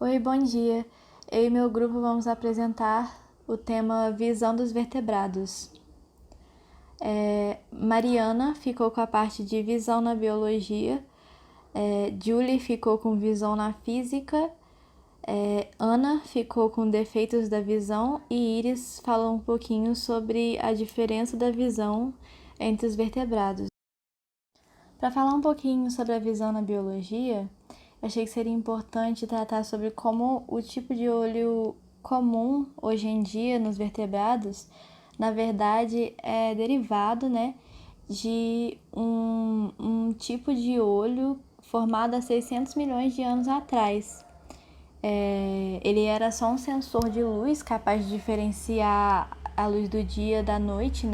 Oi, bom dia. Eu e meu grupo vamos apresentar o tema Visão dos Vertebrados. Mariana ficou com a parte de visão na biologia, Julie ficou com visão na física, Ana ficou com defeitos da visão e Iris falou um pouquinho sobre a diferença da visão entre os vertebrados. Para falar um pouquinho sobre a visão na biologia, eu achei que seria importante tratar sobre como o tipo de olho comum hoje em dia nos vertebrados, na verdade, é derivado, de um tipo de olho formado há 600 milhões de anos atrás. Ele era só um sensor de luz capaz de diferenciar a luz do dia da noite,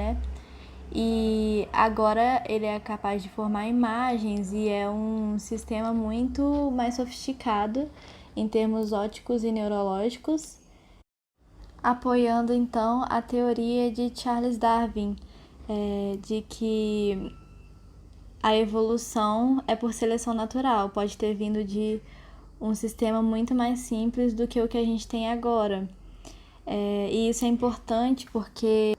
E agora ele é capaz de formar imagens e é um sistema muito mais sofisticado em termos ópticos e neurológicos, apoiando então a teoria de Charles Darwin, de que a evolução é por seleção natural, pode ter vindo de um sistema muito mais simples do que o que a gente tem agora. E isso é importante porque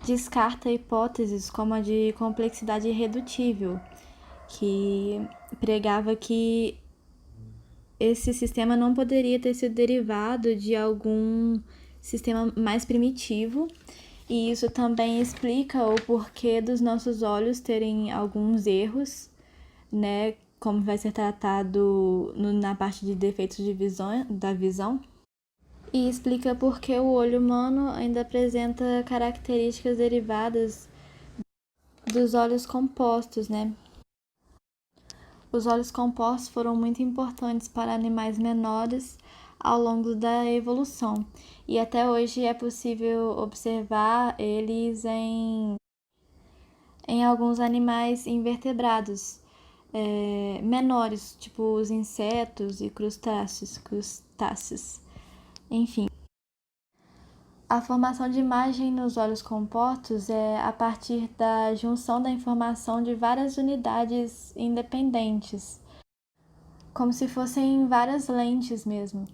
descarta hipóteses como a de complexidade irredutível, que pregava que esse sistema não poderia ter sido derivado de algum sistema mais primitivo, e isso também explica o porquê dos nossos olhos terem alguns erros, como vai ser tratado na parte de defeitos de da visão. E explica por que o olho humano ainda apresenta características derivadas dos olhos compostos, Os olhos compostos foram muito importantes para animais menores ao longo da evolução, e até hoje é possível observar eles em alguns animais invertebrados menores, tipo os insetos e crustáceos. Enfim. A formação de imagem nos olhos compostos é a partir da junção da informação de várias unidades independentes, como se fossem várias lentes mesmo.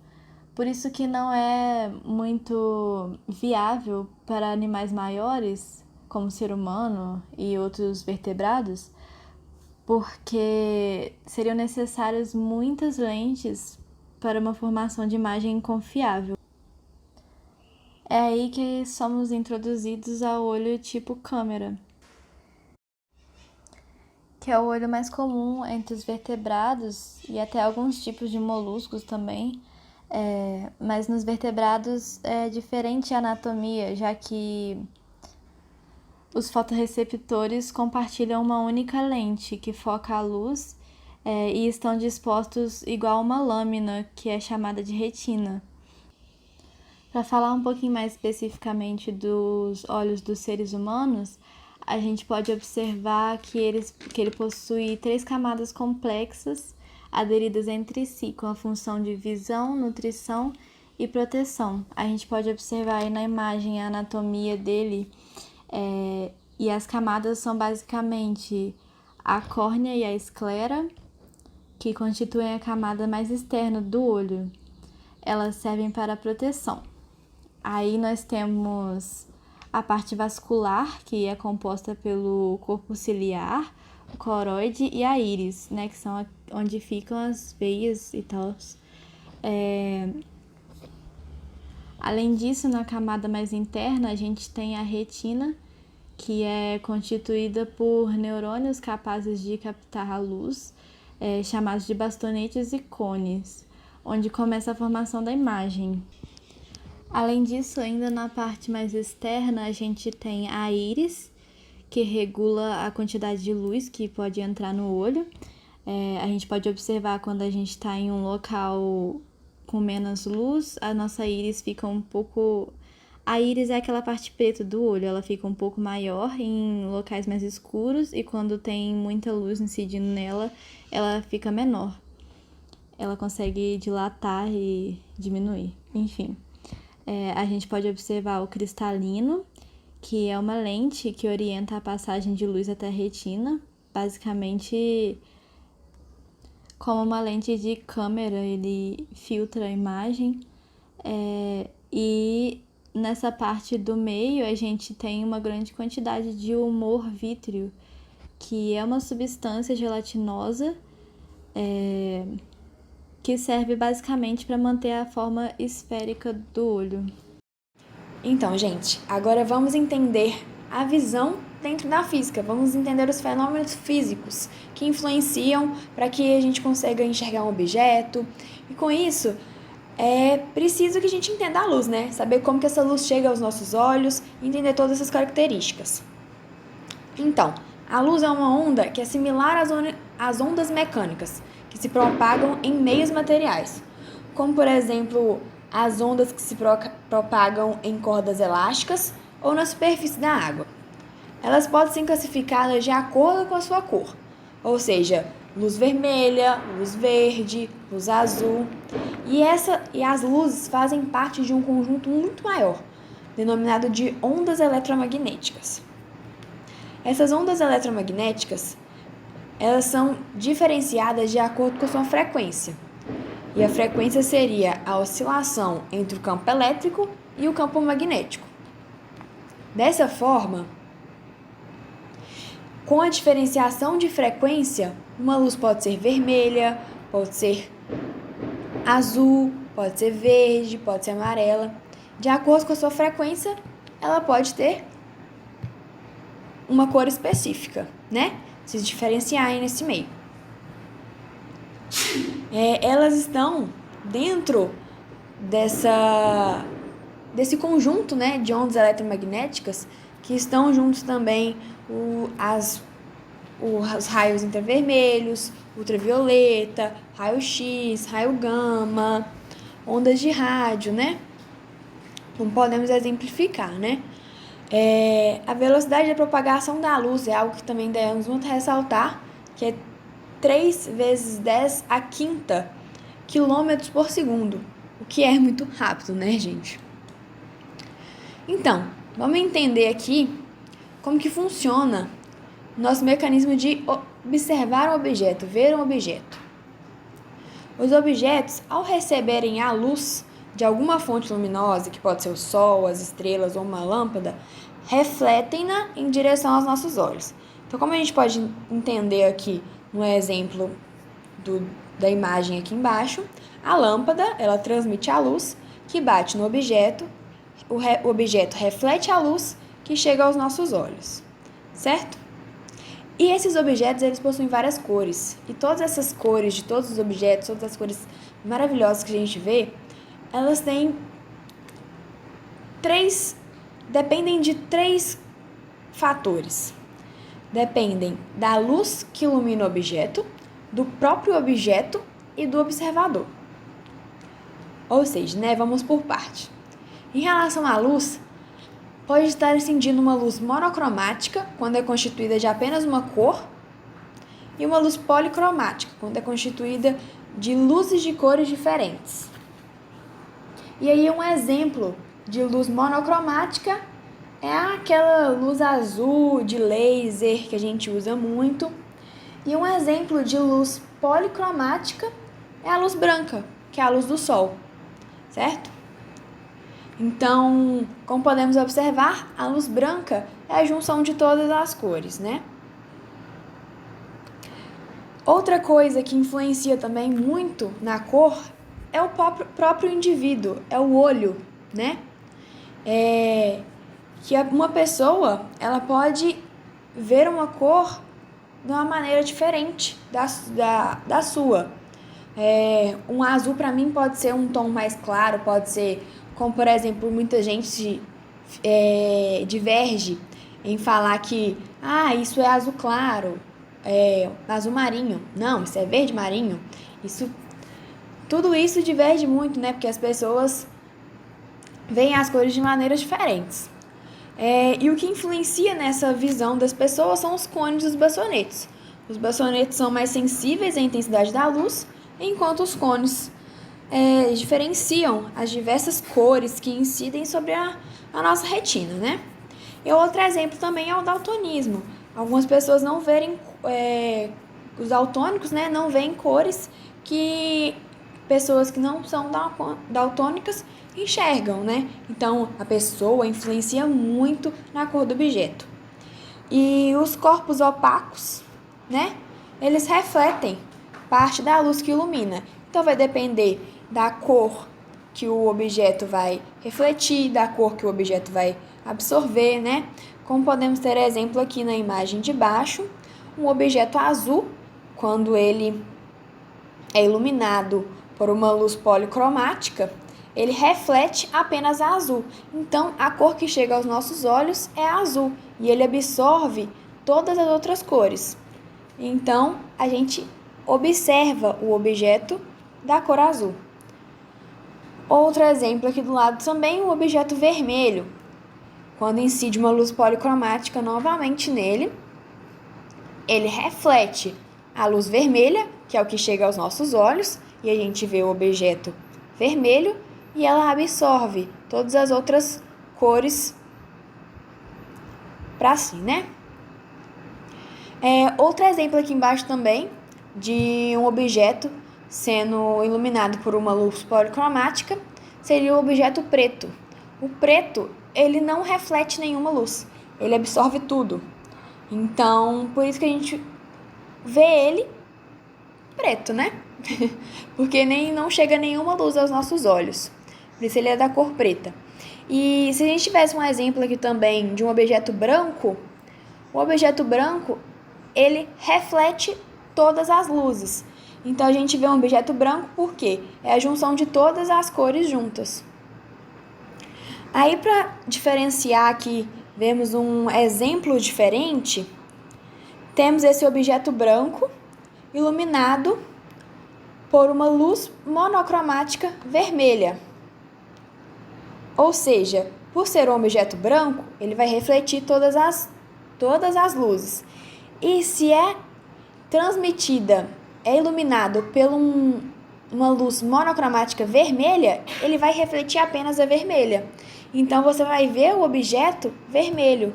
Por isso que não é muito viável para animais maiores, como o ser humano e outros vertebrados, porque seriam necessárias muitas lentes para uma formação de imagem confiável. É aí que somos introduzidos ao olho tipo câmera, que é o olho mais comum entre os vertebrados e até alguns tipos de moluscos também. Mas nos vertebrados é diferente a anatomia, já que os fotorreceptores compartilham uma única lente que foca a luz e estão dispostos igual a uma lâmina, que é chamada de retina. Para falar um pouquinho mais especificamente dos olhos dos seres humanos, a gente pode observar que ele possui 3 camadas complexas aderidas entre si, com a função de visão, nutrição e proteção. A gente pode observar aí na imagem a anatomia dele, e as camadas são basicamente a córnea e a esclera, que constituem a camada mais externa do olho. Elas servem para proteção. Aí nós temos a parte vascular, que é composta pelo corpo ciliar, o coroide e a íris, que são onde ficam as veias e tal. Além disso, na camada mais interna, a gente tem a retina, que é constituída por neurônios capazes de captar a luz, chamados de bastonetes e cones, onde começa a formação da imagem. Além disso, ainda na parte mais externa, a gente tem a íris, que regula a quantidade de luz que pode entrar no olho. A gente pode observar quando a gente está em um local com menos luz, a nossa íris fica um pouco... A íris é aquela parte preta do olho, ela fica um pouco maior em locais mais escuros, e quando tem muita luz incidindo nela, ela fica menor. Ela consegue dilatar e diminuir, enfim. A gente pode observar o cristalino, que é uma lente que orienta a passagem de luz até a retina. Basicamente, como uma lente de câmera, ele filtra a imagem. E nessa parte do meio a gente tem uma grande quantidade de humor vítreo, que é uma substância gelatinosa que serve basicamente para manter a forma esférica do olho. Então, gente, agora vamos entender a visão dentro da física. Vamos entender os fenômenos físicos que influenciam para que a gente consiga enxergar um objeto. E com isso, é preciso que a gente entenda a luz, né? Saber como que essa luz chega aos nossos olhos e entender todas essas características. Então, a luz é uma onda que é similar às ondas mecânicas, que se propagam em meios materiais, como, por exemplo, as ondas que se propagam em cordas elásticas ou na superfície da água. Elas podem ser classificadas de acordo com a sua cor, ou seja, luz vermelha, luz verde, luz azul. E as luzes fazem parte de um conjunto muito maior, denominado de ondas eletromagnéticas. Essas ondas eletromagnéticas, elas são diferenciadas de acordo com a sua frequência. E a frequência seria a oscilação entre o campo elétrico e o campo magnético. Dessa forma, com a diferenciação de frequência, uma luz pode ser vermelha, pode ser azul, pode ser verde, pode ser amarela. De acordo com a sua frequência, ela pode ter uma cor específica, né? Se diferenciarem nesse meio. Elas estão dentro desse conjunto, né, de ondas eletromagnéticas, que estão juntos também os raios infravermelhos, ultravioleta, raio-x, raio gama, ondas de rádio, né? Como podemos exemplificar, né? A velocidade da propagação da luz é algo que também devemos muito ressaltar, que é 3 vezes 10 a quinta quilômetros por segundo, o que é muito rápido, né, gente? Então, vamos entender aqui como que funciona o nosso mecanismo de observar um objeto, ver um objeto. Os objetos, ao receberem a luz de alguma fonte luminosa, que pode ser o sol, as estrelas ou uma lâmpada, refletem-na em direção aos nossos olhos. Então, como a gente pode entender aqui no exemplo da imagem aqui embaixo, a lâmpada, ela transmite a luz que bate no objeto, o objeto reflete a luz que chega aos nossos olhos, certo? E esses objetos, eles possuem várias cores, e todas essas cores de todos os objetos, todas as cores maravilhosas que a gente vê, elas dependem de 3 fatores. Dependem da luz que ilumina o objeto, do próprio objeto e do observador. Ou seja, né, vamos por parte. Em relação à luz, pode estar incidindo uma luz monocromática, quando é constituída de apenas uma cor, e uma luz policromática, quando é constituída de luzes de cores diferentes. E aí um exemplo de luz monocromática é aquela luz azul de laser que a gente usa muito. E um exemplo de luz policromática é a luz branca, que é a luz do sol, certo? Então, como podemos observar, a luz branca é a junção de todas as cores, né? Outra coisa que influencia também muito na cor é o próprio indivíduo, é o olho, né? Que uma pessoa, ela pode ver uma cor de uma maneira diferente da sua. Um azul, para mim, pode ser um tom mais claro, pode ser, como por exemplo, muita gente diverge em falar que isso é azul claro, azul marinho. Não, isso é verde marinho. Tudo isso diverge muito, né? Porque as pessoas veem as cores de maneiras diferentes. E o que influencia nessa visão das pessoas são os cones dos bastonetes. Os bastonetes são mais sensíveis à intensidade da luz, enquanto os cones diferenciam as diversas cores que incidem sobre a nossa retina, né? E outro exemplo também é o daltonismo. Algumas pessoas não verem os daltônicos, né, não veem cores que pessoas que não são daltônicas enxergam, né? Então, a pessoa influencia muito na cor do objeto. E os corpos opacos, né? Eles refletem parte da luz que ilumina. Então, vai depender da cor que o objeto vai refletir, da cor que o objeto vai absorver, né? Como podemos ter exemplo aqui na imagem de baixo, um objeto azul, quando ele é iluminado por uma luz policromática, ele reflete apenas a azul. Então, a cor que chega aos nossos olhos é azul e ele absorve todas as outras cores. Então, a gente observa o objeto da cor azul. Outro exemplo aqui do lado também, o objeto vermelho. Quando incide uma luz policromática novamente nele, ele reflete a luz vermelha, que é o que chega aos nossos olhos, e a gente vê o objeto vermelho, e ela absorve todas as outras cores para si, né? Outro exemplo aqui embaixo também, de um objeto sendo iluminado por uma luz policromática, seria o objeto preto. O preto, ele não reflete nenhuma luz, ele absorve tudo. Então, por isso que a gente vê ele preto, né? Porque não chega nenhuma luz aos nossos olhos. Por isso ele é da cor preta. E se a gente tivesse um exemplo aqui também de um objeto branco, o objeto branco, ele reflete todas as luzes. Então, a gente vê um objeto branco porque é a junção de todas as cores juntas. Aí, para diferenciar aqui, vemos um exemplo diferente. Temos esse objeto branco iluminado por uma luz monocromática vermelha. Ou seja, por ser um objeto branco, ele vai refletir todas as luzes. E se é iluminado por uma luz monocromática vermelha, ele vai refletir apenas a vermelha. Então, você vai ver o objeto vermelho,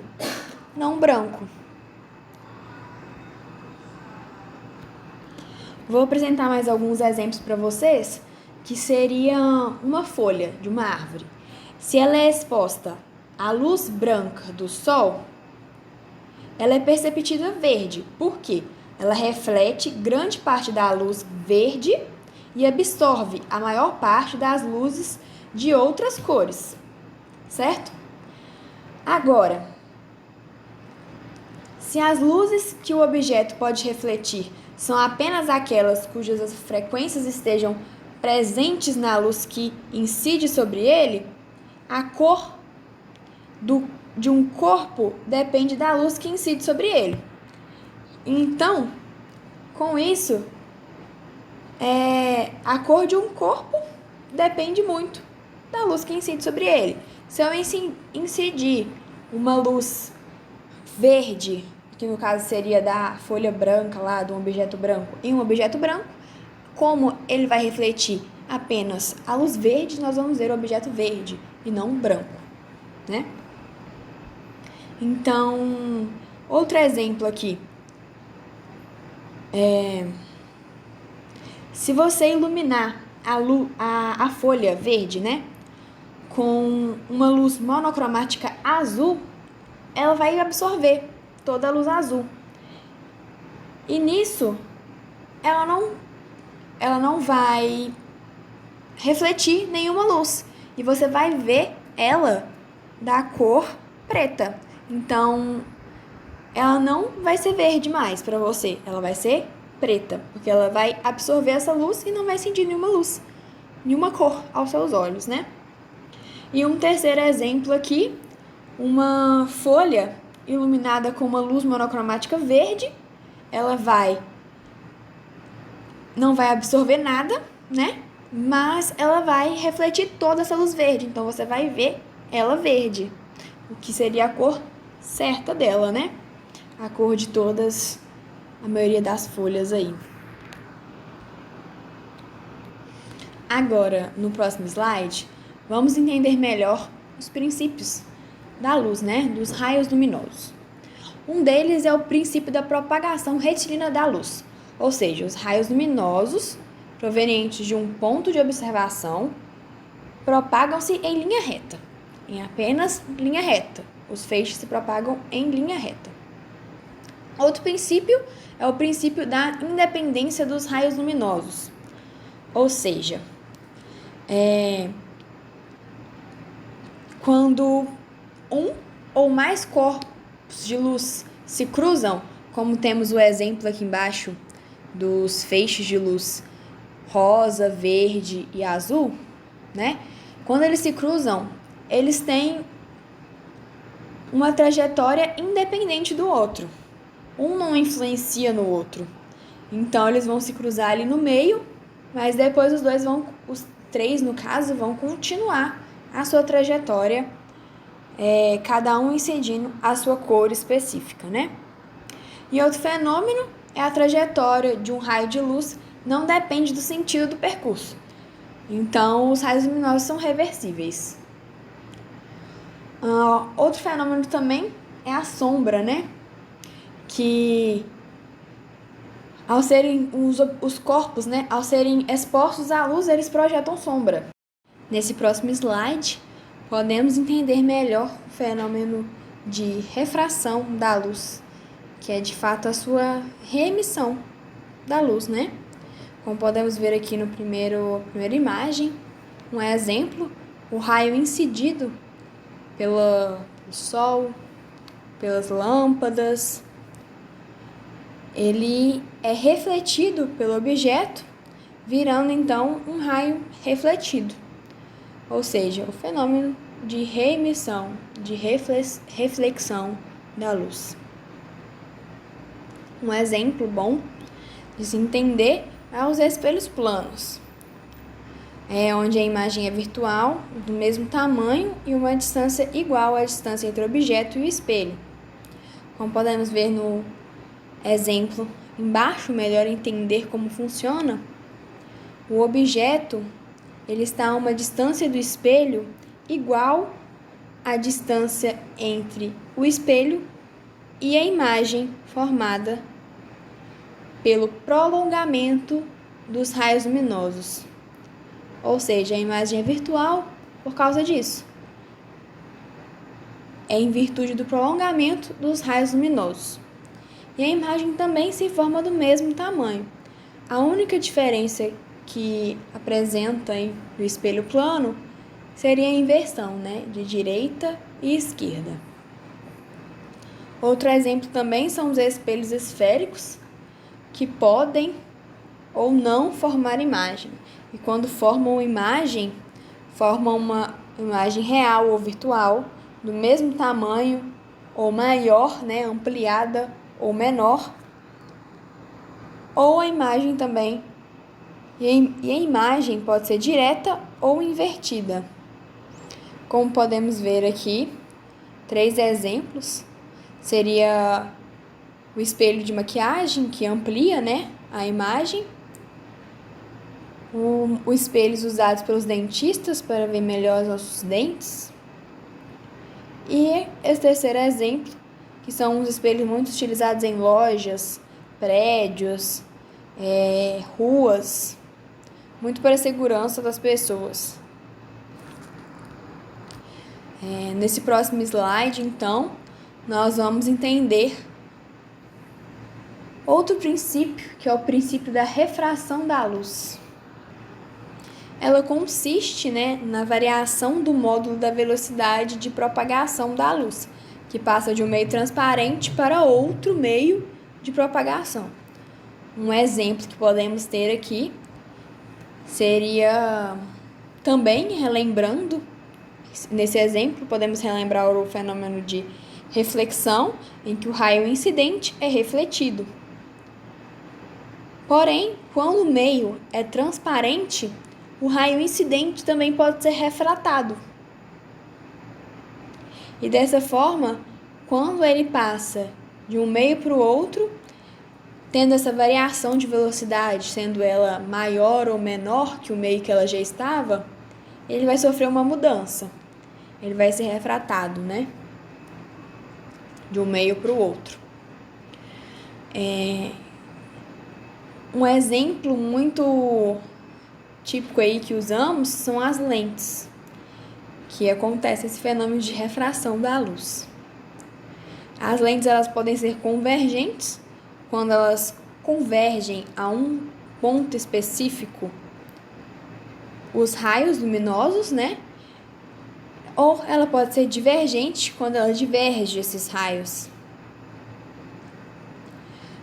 não branco. Vou apresentar mais alguns exemplos para vocês, que seria uma folha de uma árvore. Se ela é exposta à luz branca do sol, ela é perceptida verde. Por quê? Ela reflete grande parte da luz verde e absorve a maior parte das luzes de outras cores, certo? Agora, se as luzes que o objeto pode refletir são apenas aquelas cujas frequências estejam presentes na luz que incide sobre ele, a cor de um corpo depende da luz que incide sobre ele. Então, com isso, a cor de um corpo depende muito da luz que incide sobre ele. Se eu incidir uma luz verde, que no caso seria da folha branca lá, de um objeto branco, em um objeto branco, como ele vai refletir apenas a luz verde, nós vamos ver o objeto verde e não branco, né? Então, outro exemplo aqui. Se você iluminar a folha verde, né, com uma luz monocromática azul, ela vai absorver toda a luz azul. E nisso, ela não vai refletir nenhuma luz. E você vai ver ela da cor preta. Então, ela não vai ser verde mais para você. Ela vai ser preta, porque ela vai absorver essa luz e não vai sentir nenhuma luz, nenhuma cor aos seus olhos, né? E um terceiro exemplo aqui, uma folha iluminada com uma luz monocromática verde, ela não vai absorver nada, né? Mas ela vai refletir toda essa luz verde, então você vai ver ela verde, o que seria a cor certa dela, né? A cor de a maioria das folhas aí. Agora, no próximo slide, vamos entender melhor os princípios da luz, né? Dos raios luminosos. Um deles é o princípio da propagação retilínea da luz. Ou seja, os raios luminosos provenientes de um ponto de observação propagam-se em linha reta, em apenas linha reta. Os feixes se propagam em linha reta. Outro princípio é o princípio da independência dos raios luminosos. Ou seja, quando um ou mais corpos de luz se cruzam, como temos o exemplo aqui embaixo dos feixes de luz rosa, verde e azul, né? Quando eles se cruzam, eles têm uma trajetória independente do outro. Um não influencia no outro. Então, eles vão se cruzar ali no meio, mas depois os três, no caso, vão continuar a sua trajetória, cada um incidindo a sua cor específica, né? E outro fenômeno é a trajetória de um raio de luz não depende do sentido do percurso. Então, os raios luminosos são reversíveis. Outro fenômeno também é a sombra, né? Que ao serem os corpos, né, ao serem expostos à luz, eles projetam sombra. Nesse próximo slide, podemos entender melhor o fenômeno de refração da luz, que é de fato a sua reemissão da luz, né? Como podemos ver aqui no primeira imagem, um exemplo, o raio incidido pelo sol, pelas lâmpadas, ele é refletido pelo objeto, virando então um raio refletido. Ou seja, o fenômeno de reemissão, de reflexão da luz. Um exemplo bom de se entender é os espelhos planos, onde a imagem é virtual, do mesmo tamanho e uma distância igual à distância entre o objeto e o espelho. Como podemos ver no exemplo embaixo, melhor entender como funciona, o objeto ele está a uma distância do espelho igual à distância entre o espelho e a imagem formada pelo prolongamento dos raios luminosos. Ou seja, a imagem é virtual por causa disso. É em virtude do prolongamento dos raios luminosos. E a imagem também se forma do mesmo tamanho. A única diferença que apresenta no espelho plano seria a inversão, né, de direita e esquerda. Outro exemplo também são os espelhos esféricos, que podem ou não formar imagem. E quando formam imagem, formam uma imagem real ou virtual, do mesmo tamanho ou maior, né, ampliada ou menor, ou a imagem também, e a imagem pode ser direta ou invertida. Como podemos ver aqui, 3 exemplos, seria o espelho de maquiagem, que amplia, né, a imagem, os espelhos usados pelos dentistas para ver melhor os nossos dentes, e esse terceiro exemplo, que são os espelhos muito utilizados em lojas, prédios, ruas, muito para a segurança das pessoas. Nesse próximo slide, então, nós vamos entender outro princípio, que é o princípio da refração da luz. Ela consiste, né, na variação do módulo da velocidade de propagação da luz, que passa de um meio transparente para outro meio de propagação. Um exemplo que podemos ter aqui seria, também relembrando, nesse exemplo podemos relembrar o fenômeno de reflexão, em que o raio incidente é refletido. Porém, quando o meio é transparente, o raio incidente também pode ser refratado. E dessa forma, quando ele passa de um meio para o outro, tendo essa variação de velocidade, sendo ela maior ou menor que o meio que ela já estava, ele vai sofrer uma mudança. Ele vai ser refratado, né? De um meio para o outro. Um exemplo muito típico aí que usamos são as lentes, que acontece esse fenômeno de refração da luz. As lentes elas podem ser convergentes, quando elas convergem a um ponto específico os raios luminosos, né? Ou ela pode ser divergente, quando ela diverge esses raios.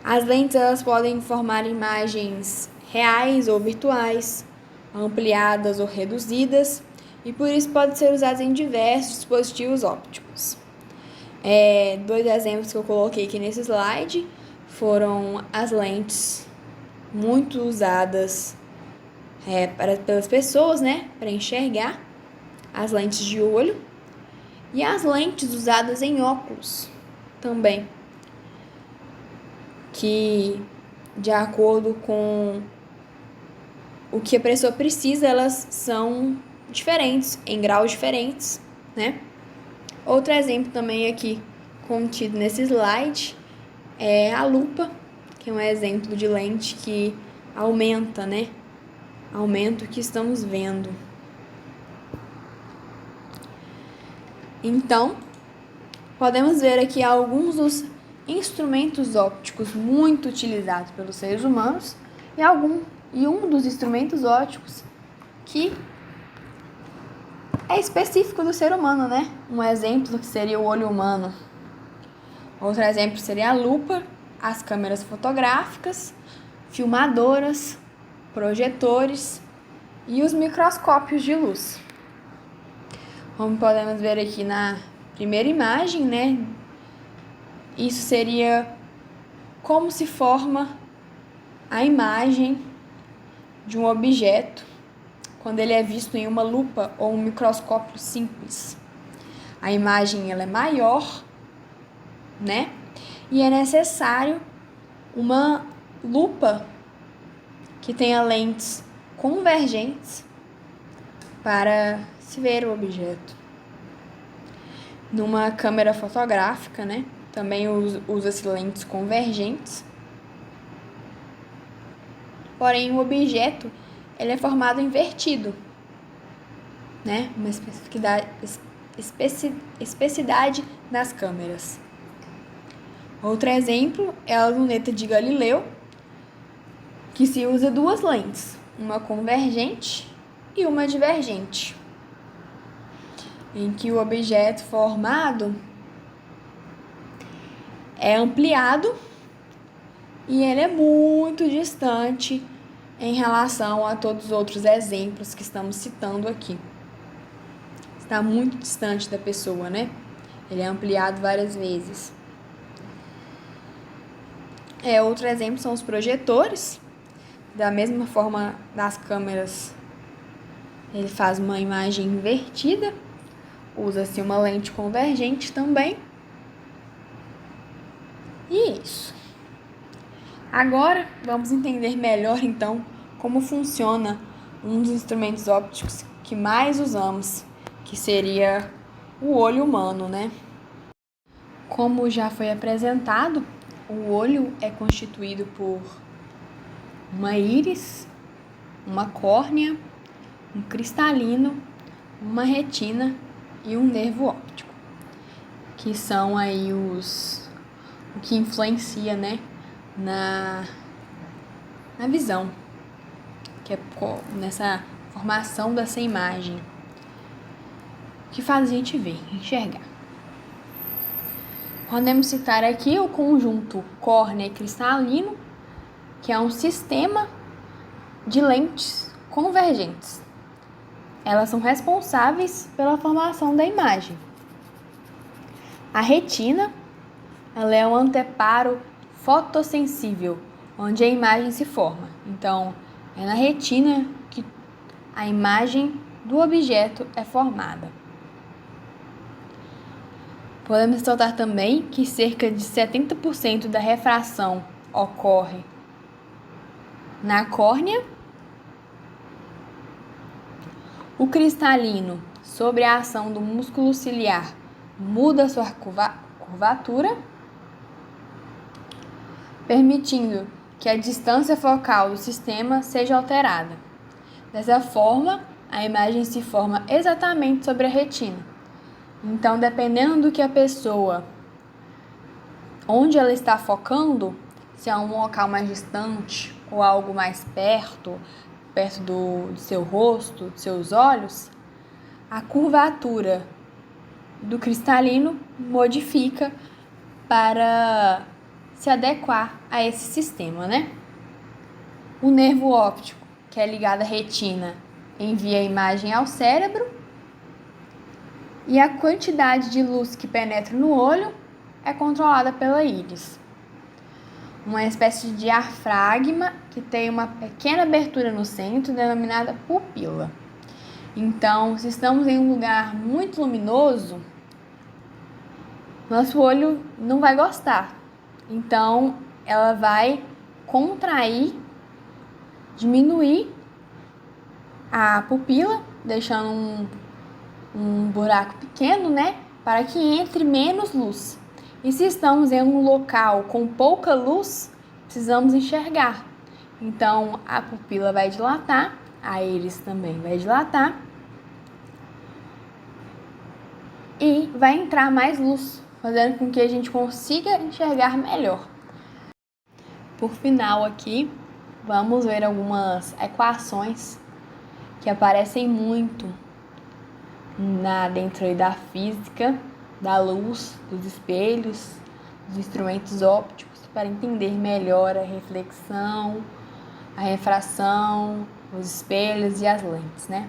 As lentes elas podem formar imagens reais ou virtuais, ampliadas ou reduzidas, e por isso pode ser usadas em diversos dispositivos ópticos. Dois exemplos que eu coloquei aqui nesse slide foram as lentes muito usadas pelas pessoas, né, para enxergar, as lentes de olho e as lentes usadas em óculos também, que de acordo com o que a pessoa precisa, elas são diferentes, em graus diferentes, né? Outro exemplo também aqui contido nesse slide é a lupa, que é um exemplo de lente que aumenta, né? Aumenta o que estamos vendo. Então, podemos ver aqui alguns dos instrumentos ópticos muito utilizados pelos seres humanos e um dos instrumentos ópticos que é específico do ser humano, né? Um exemplo que seria o olho humano. Outro exemplo seria a lupa, as câmeras fotográficas, filmadoras, projetores e os microscópios de luz. Como podemos ver aqui na primeira imagem, né? Isso seria como se forma a imagem de um objeto quando ele é visto em uma lupa ou um microscópio simples. A imagem ela é maior, né? E é necessário uma lupa que tenha lentes convergentes para se ver o objeto. Numa câmera fotográfica, né? Também usa-se lentes convergentes. Porém, o objeto ele é formado invertido, né? Uma especificidade nas câmeras. Outro exemplo é a luneta de Galileu, que se usa duas lentes, uma convergente e uma divergente, em que o objeto formado é ampliado e ele é muito distante em relação a todos os outros exemplos que estamos citando aqui. Está muito distante da pessoa, né? Ele é ampliado várias vezes. Outro exemplo são os projetores. Da mesma forma das câmeras, ele faz uma imagem invertida. Usa-se uma lente convergente também. E isso. Agora, vamos entender melhor, então, como funciona um dos instrumentos ópticos que mais usamos, que seria o olho humano, né? Como já foi apresentado, o olho é constituído por uma íris, uma córnea, um cristalino, uma retina e um nervo óptico, que são aí o que influencia, né, na visão, que é nessa formação dessa imagem, que faz a gente ver, enxergar. Podemos citar aqui o conjunto córnea e cristalino, que é um sistema de lentes convergentes. Elas são responsáveis pela formação da imagem. A retina, ela é um anteparo fotossensível, onde a imagem se forma. Então, é na retina que a imagem do objeto é formada. Podemos ressaltar também que cerca de 70% da refração ocorre na córnea. O cristalino, sob a ação do músculo ciliar, muda sua curvatura, permitindo que a distância focal do sistema seja alterada. Dessa forma, a imagem se forma exatamente sobre a retina. Então, dependendo do que a pessoa, onde ela está focando, se é um local mais distante ou algo mais perto do seu rosto, dos seus olhos, a curvatura do cristalino modifica para se adequar a esse sistema, né? O nervo óptico, que é ligado à retina, envia a imagem ao cérebro e a quantidade de luz que penetra no olho é controlada pela íris. Uma espécie de diafragma que tem uma pequena abertura no centro, denominada pupila. Então, se estamos em um lugar muito luminoso, nosso olho não vai gostar. Então, ela vai contrair, diminuir a pupila, deixando um buraco pequeno, né? Para que entre menos luz. E se estamos em um local com pouca luz, precisamos enxergar. Então, a pupila vai dilatar, a íris também vai dilatar e vai entrar mais luz, fazendo com que a gente consiga enxergar melhor. Por final aqui, vamos ver algumas equações que aparecem muito dentro da física, da luz, dos espelhos, dos instrumentos ópticos, para entender melhor a reflexão, a refração, os espelhos e as lentes, né?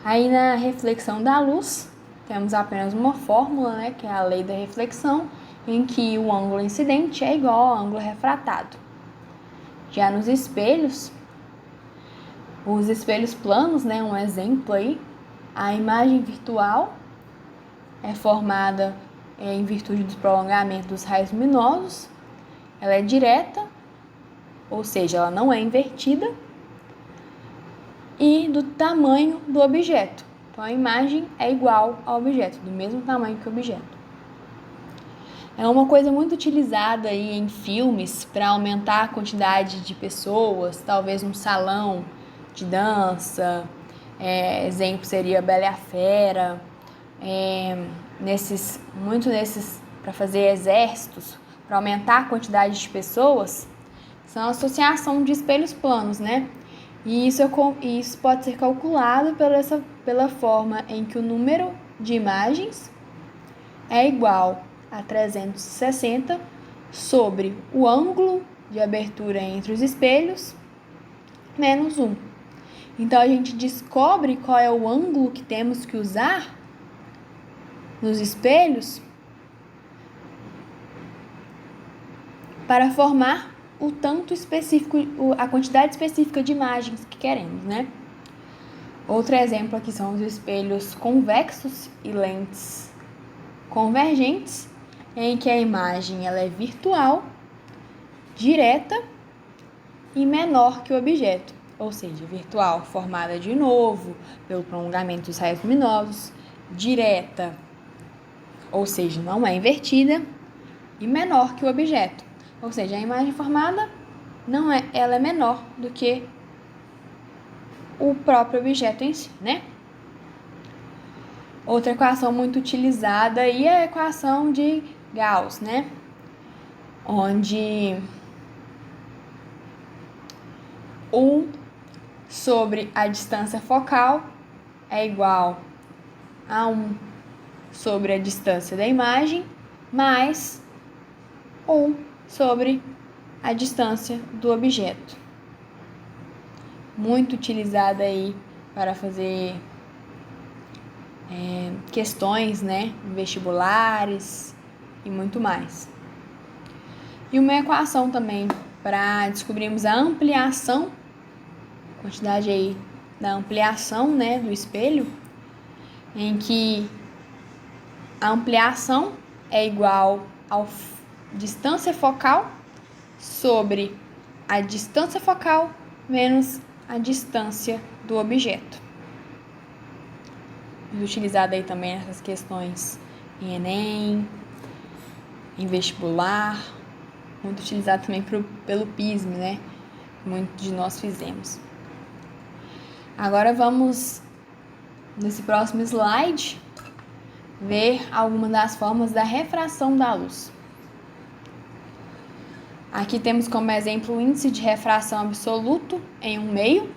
Aí na reflexão da luz, temos apenas uma fórmula, né, que é a lei da reflexão, em que o ângulo incidente é igual ao ângulo refratado. Já nos espelhos, os espelhos planos, né, um exemplo aí, a imagem virtual é formada em virtude do prolongamento dos raios luminosos, ela é direta, ou seja, ela não é invertida, e do tamanho do objeto. Então, a imagem é igual ao objeto, do mesmo tamanho que o objeto. É uma coisa muito utilizada aí em filmes para aumentar a quantidade de pessoas, talvez um salão de dança, exemplo seria Bela e a Fera, para fazer exércitos, para aumentar a quantidade de pessoas, são a associação de espelhos planos, né? E isso pode ser calculado pela forma em que o número de imagens é igual a 360 sobre o ângulo de abertura entre os espelhos menos 1. Então, a gente descobre qual é o ângulo que temos que usar nos espelhos para formar o tanto específico, a quantidade específica de imagens que queremos, né? Outro exemplo aqui são os espelhos convexos e lentes convergentes, em que a imagem ela é virtual, direta e menor que o objeto, ou seja, virtual formada de novo pelo prolongamento dos raios luminosos, direta, ou seja, não é invertida, e menor que o objeto, ou seja, a imagem formada ela é menor do que o próprio objeto em si, né? Outra equação muito utilizada aí é a equação de Gauss, né? Onde 1 sobre a distância focal é igual a 1 sobre a distância da imagem mais 1 sobre a distância do objeto. Muito utilizada aí para fazer questões, né, vestibulares e muito mais. E uma equação também para descobrirmos a ampliação, quantidade aí da ampliação, né, do espelho, em que a ampliação é igual a distância focal sobre a distância focal menos a distância do objeto. Utilizada aí também nessas questões em Enem, em vestibular muito utilizado também pelo PISM, né? Muito de nós fizemos. Agora vamos, nesse próximo slide, ver algumas das formas da refração da luz. Aqui temos como exemplo o índice de refração absoluto em um meio,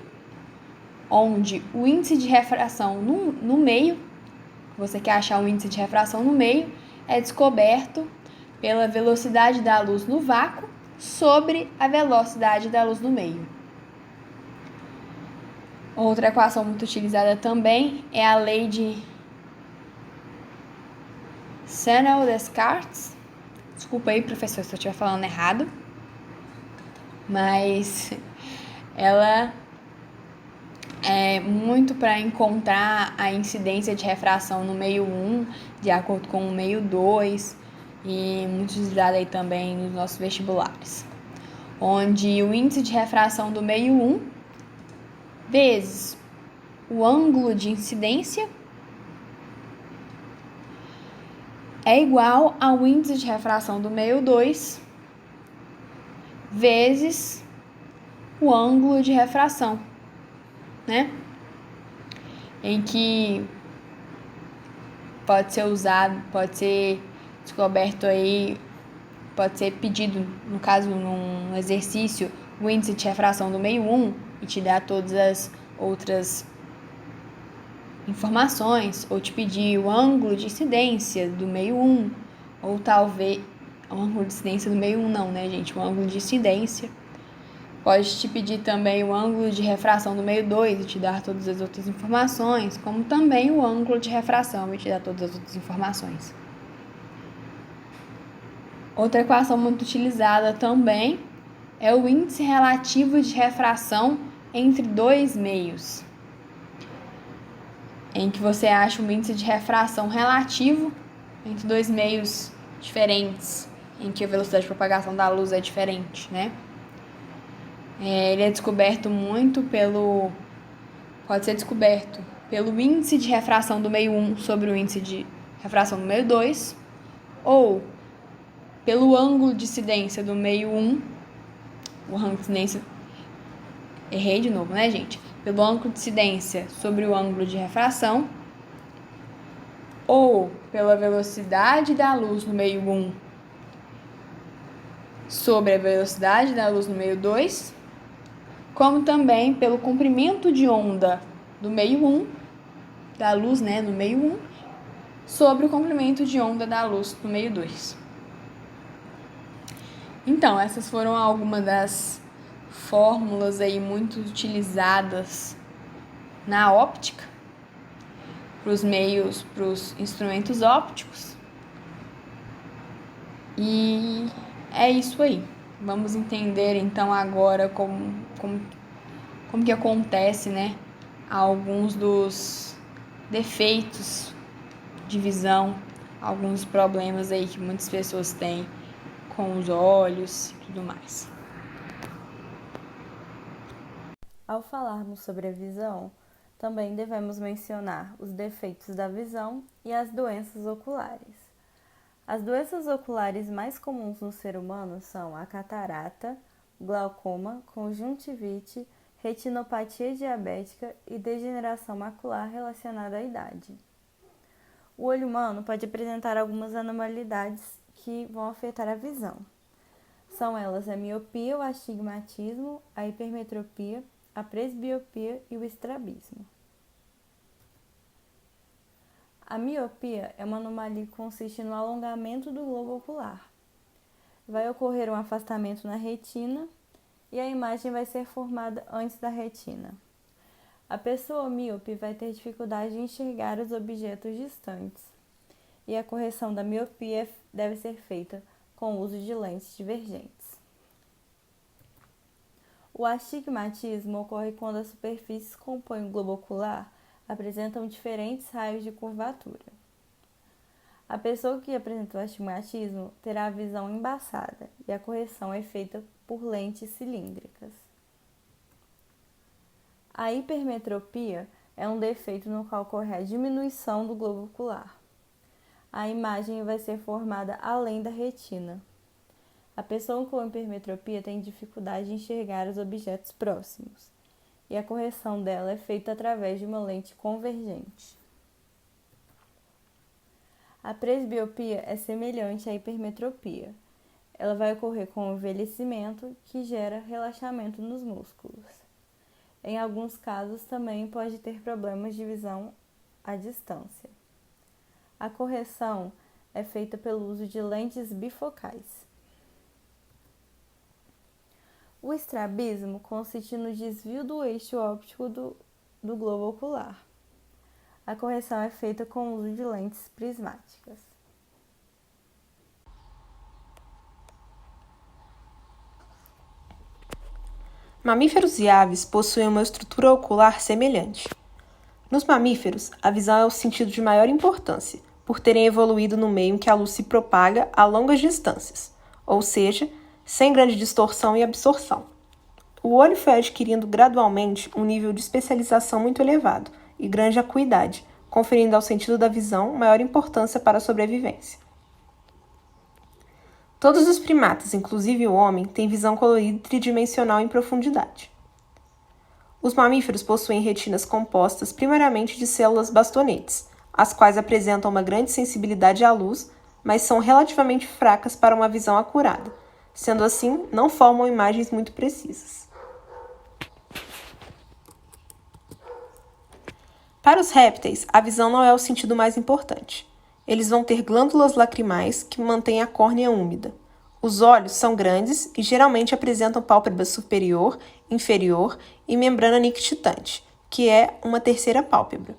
onde o índice de refração no meio, você quer achar o índice de refração no meio, é descoberto pela velocidade da luz no vácuo sobre a velocidade da luz no meio. Outra equação muito utilizada também é a lei de Snell-Descartes. Desculpa aí, professor, se eu estiver falando errado, mas ela é muito para encontrar a incidência de refração no meio 1, de acordo com o meio 2, e muito utilizada aí também nos nossos vestibulares, onde o índice de refração do meio 1 vezes o ângulo de incidência é igual ao índice de refração do meio 2 vezes o ângulo de refração, né? Em que pode ser usado, pode ser descoberto aí, pode ser pedido, no caso, num exercício, o índice de refração do meio 1 e te dar todas as outras informações, ou te pedir o ângulo de incidência do meio 1, ou talvez o ângulo de incidência do meio 1 não, né, gente? O ângulo de incidência. Pode te pedir também o ângulo de refração do meio 2 e te dar todas as outras informações, como também o ângulo de refração e te dar todas as outras informações. Outra equação muito utilizada também é o índice relativo de refração entre dois meios, em que você acha um índice de refração relativo entre dois meios diferentes, em que a velocidade de propagação da luz é diferente, né? Ele é descoberto pode ser descoberto pelo índice de refração do meio 1 sobre o índice de refração do meio 2, ou pelo ângulo de incidência do meio 1, o ângulo de incidência, errei de novo, né, gente? Pelo ângulo de incidência sobre o ângulo de refração, ou pela velocidade da luz no meio 1 sobre a velocidade da luz no meio 2, como também pelo comprimento de onda do meio 1, da luz, né, no meio 1, sobre o comprimento de onda da luz no meio 2. Então, essas foram algumas das fórmulas aí muito utilizadas na óptica, para os instrumentos ópticos. E é isso aí. Vamos entender então agora como que acontece, né, alguns dos defeitos de visão, alguns problemas aí que muitas pessoas têm com os olhos e tudo mais. Ao falarmos sobre a visão, também devemos mencionar os defeitos da visão e as doenças oculares. As doenças oculares mais comuns no ser humano são a catarata, glaucoma, conjuntivite, retinopatia diabética e degeneração macular relacionada à idade. O olho humano pode apresentar algumas anormalidades que vão afetar a visão. São elas a miopia, o astigmatismo, a hipermetropia, a presbiopia e o estrabismo. A miopia é uma anomalia que consiste no alongamento do globo ocular. Vai ocorrer um afastamento na retina e a imagem vai ser formada antes da retina. A pessoa míope vai ter dificuldade de enxergar os objetos distantes e a correção da miopia deve ser feita com o uso de lentes divergentes. O astigmatismo ocorre quando as superfícies que compõem o globo ocular apresentam diferentes raios de curvatura. A pessoa que apresenta o astigmatismo terá a visão embaçada e a correção é feita por lentes cilíndricas. A hipermetropia é um defeito no qual ocorre a diminuição do globo ocular. A imagem vai ser formada além da retina. A pessoa com hipermetropia tem dificuldade de enxergar os objetos próximos, e a correção dela é feita através de uma lente convergente. A presbiopia é semelhante à hipermetropia. Ela vai ocorrer com o envelhecimento, que gera relaxamento nos músculos. Em alguns casos, também pode ter problemas de visão à distância. A correção é feita pelo uso de lentes bifocais. O estrabismo consiste no desvio do eixo óptico do globo ocular. A correção é feita com o uso de lentes prismáticas. Mamíferos e aves possuem uma estrutura ocular semelhante. Nos mamíferos, a visão é o sentido de maior importância, por terem evoluído no meio em que a luz se propaga a longas distâncias, ou seja, sem grande distorção e absorção. O olho foi adquirindo gradualmente um nível de especialização muito elevado e grande acuidade, conferindo ao sentido da visão maior importância para a sobrevivência. Todos os primatas, inclusive o homem, têm visão colorida e tridimensional em profundidade. Os mamíferos possuem retinas compostas primariamente de células bastonetes, as quais apresentam uma grande sensibilidade à luz, mas são relativamente fracas para uma visão acurada. Sendo assim, não formam imagens muito precisas. Para os répteis, a visão não é o sentido mais importante. Eles vão ter glândulas lacrimais que mantêm a córnea úmida. Os olhos são grandes e geralmente apresentam pálpebra superior, inferior e membrana nictitante, que é uma terceira pálpebra.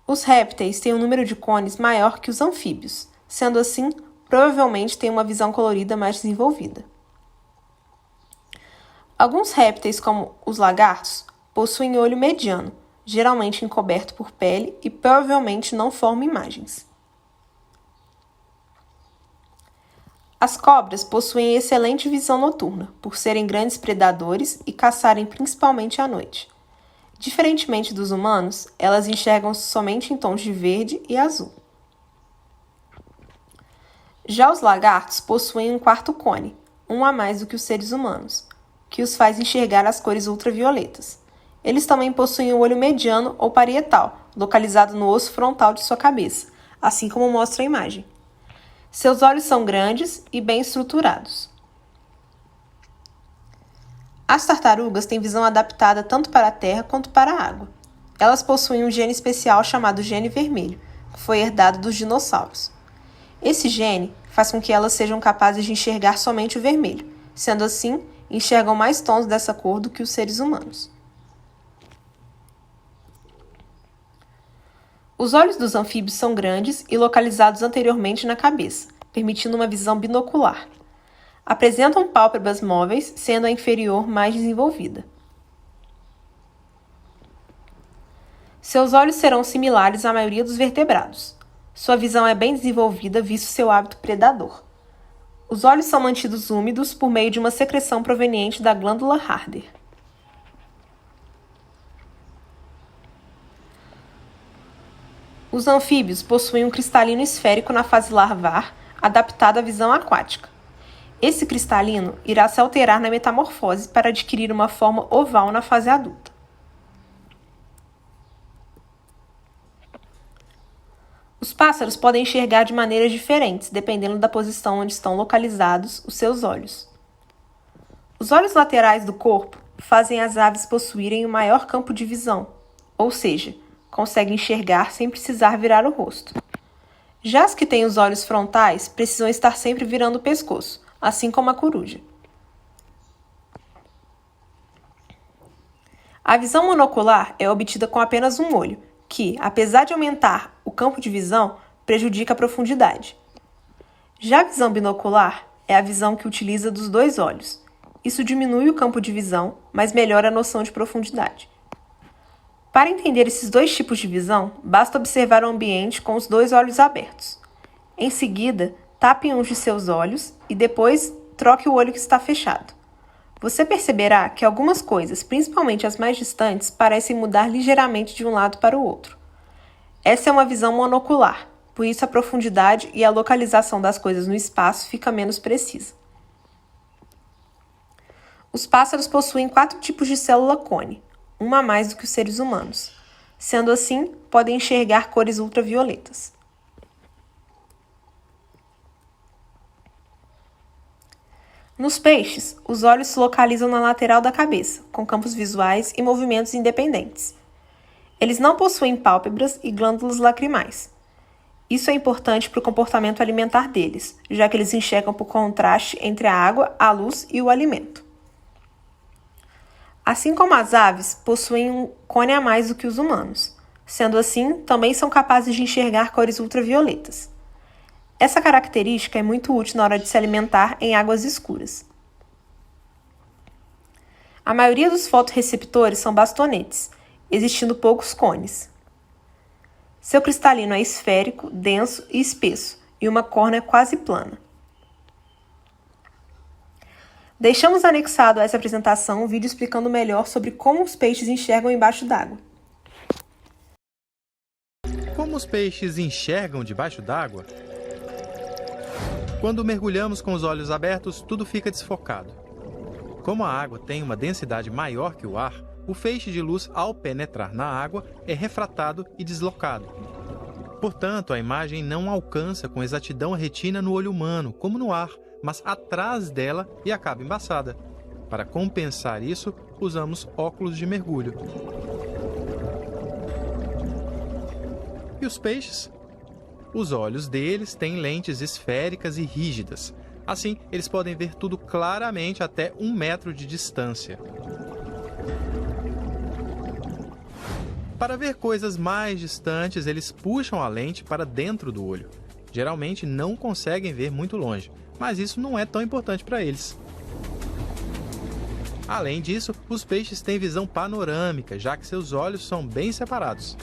Os répteis têm um número de cones maior que os anfíbios, sendo assim, provavelmente têm uma visão colorida mais desenvolvida. Alguns répteis, como os lagartos, possuem olho mediano, geralmente encoberto por pele e provavelmente não formam imagens. As cobras possuem excelente visão noturna, por serem grandes predadores e caçarem principalmente à noite. Diferentemente dos humanos, elas enxergam somente em tons de verde e azul. Já os lagartos possuem um quarto cone, um a mais do que os seres humanos, que os faz enxergar as cores ultravioletas. Eles também possuem o olho mediano ou parietal, localizado no osso frontal de sua cabeça, assim como mostra a imagem. Seus olhos são grandes e bem estruturados. As tartarugas têm visão adaptada tanto para a terra quanto para a água. Elas possuem um gene especial chamado gene vermelho, que foi herdado dos dinossauros. Esse gene faz com que elas sejam capazes de enxergar somente o vermelho, sendo assim, enxergam mais tons dessa cor do que os seres humanos. Os olhos dos anfíbios são grandes e localizados anteriormente na cabeça, permitindo uma visão binocular. Apresentam pálpebras móveis, sendo a inferior mais desenvolvida. Seus olhos serão similares à maioria dos vertebrados. Sua visão é bem desenvolvida, visto seu hábito predador. Os olhos são mantidos úmidos por meio de uma secreção proveniente da glândula Harder. Os anfíbios possuem um cristalino esférico na fase larvar, adaptado à visão aquática. Esse cristalino irá se alterar na metamorfose para adquirir uma forma oval na fase adulta. Os pássaros podem enxergar de maneiras diferentes, dependendo da posição onde estão localizados os seus olhos. Os olhos laterais do corpo fazem as aves possuírem um maior campo de visão, ou seja, conseguem enxergar sem precisar virar o rosto. Já as que têm os olhos frontais precisam estar sempre virando o pescoço, assim como a coruja. A visão monocular é obtida com apenas um olho, que, apesar de aumentar o campo de visão, prejudica a profundidade. Já a visão binocular é a visão que utiliza dos dois olhos. Isso diminui o campo de visão, mas melhora a noção de profundidade. Para entender esses dois tipos de visão, basta observar o ambiente com os dois olhos abertos. Em seguida, tape um de seus olhos e depois troque o olho que está fechado. Você perceberá que algumas coisas, principalmente as mais distantes, parecem mudar ligeiramente de um lado para o outro. Essa é uma visão monocular, Por isso, a profundidade e a localização das coisas no espaço fica menos precisa. Os pássaros possuem 4 tipos de célula cone, uma a mais do que os seres humanos. Sendo assim, podem enxergar cores ultravioletas. Nos peixes, os olhos se localizam na lateral da cabeça, com campos visuais e movimentos independentes. Eles não possuem pálpebras e glândulas lacrimais. Isso é importante para o comportamento alimentar deles, já que eles enxergam por contraste entre a água, a luz e o alimento. Assim como as aves, possuem um cone a mais do que os humanos. Sendo assim, também são capazes de enxergar cores ultravioletas. Essa característica é muito útil na hora de se alimentar em águas escuras. A maioria dos fotorreceptores são bastonetes, existindo poucos cones. Seu cristalino é esférico, denso e espesso, e uma córnea quase plana. Deixamos anexado a essa apresentação um vídeo explicando melhor sobre como os peixes enxergam embaixo d'água. Como os peixes enxergam debaixo d'água? Quando mergulhamos com os olhos abertos, tudo fica desfocado. Como a água tem uma densidade maior que o ar, o feixe de luz, ao penetrar na água, é refratado e deslocado. Portanto, a imagem não alcança com exatidão a retina no olho humano, como no ar, mas atrás dela e acaba embaçada. Para compensar isso, usamos óculos de mergulho. E os peixes? Os olhos deles têm lentes esféricas e rígidas. Assim, eles podem ver tudo claramente até 1 metro de distância. Para ver coisas mais distantes, eles puxam a lente para dentro do olho. Geralmente não conseguem ver muito longe, mas isso não é tão importante para eles. Além disso, os peixes têm visão panorâmica, já que seus olhos são bem separados.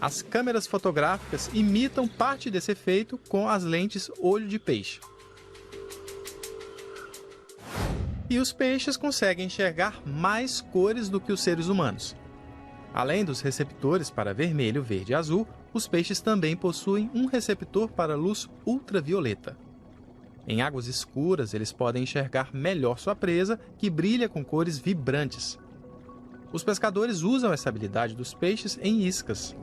As câmeras fotográficas imitam parte desse efeito com as lentes olho de peixe. E os peixes conseguem enxergar mais cores do que os seres humanos. Além dos receptores para vermelho, verde e azul, os peixes também possuem um receptor para luz ultravioleta. Em águas escuras, eles podem enxergar melhor sua presa, que brilha com cores vibrantes. Os pescadores usam essa habilidade dos peixes em iscas.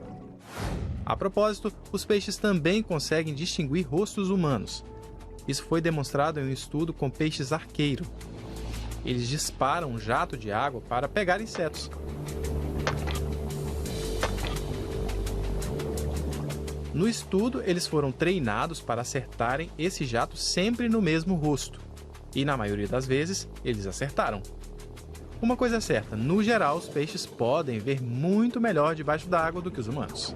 A propósito, os peixes também conseguem distinguir rostos humanos. Isso foi demonstrado em um estudo com peixes arqueiro. Eles disparam um jato de água para pegar insetos. No estudo, eles foram treinados para acertarem esse jato sempre no mesmo rosto. E na maioria das vezes, eles acertaram. Uma coisa é certa, no geral, os peixes podem ver muito melhor debaixo d'água do que os humanos.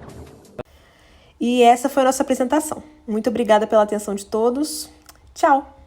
E essa foi a nossa apresentação. Muito obrigada pela atenção de todos. Tchau!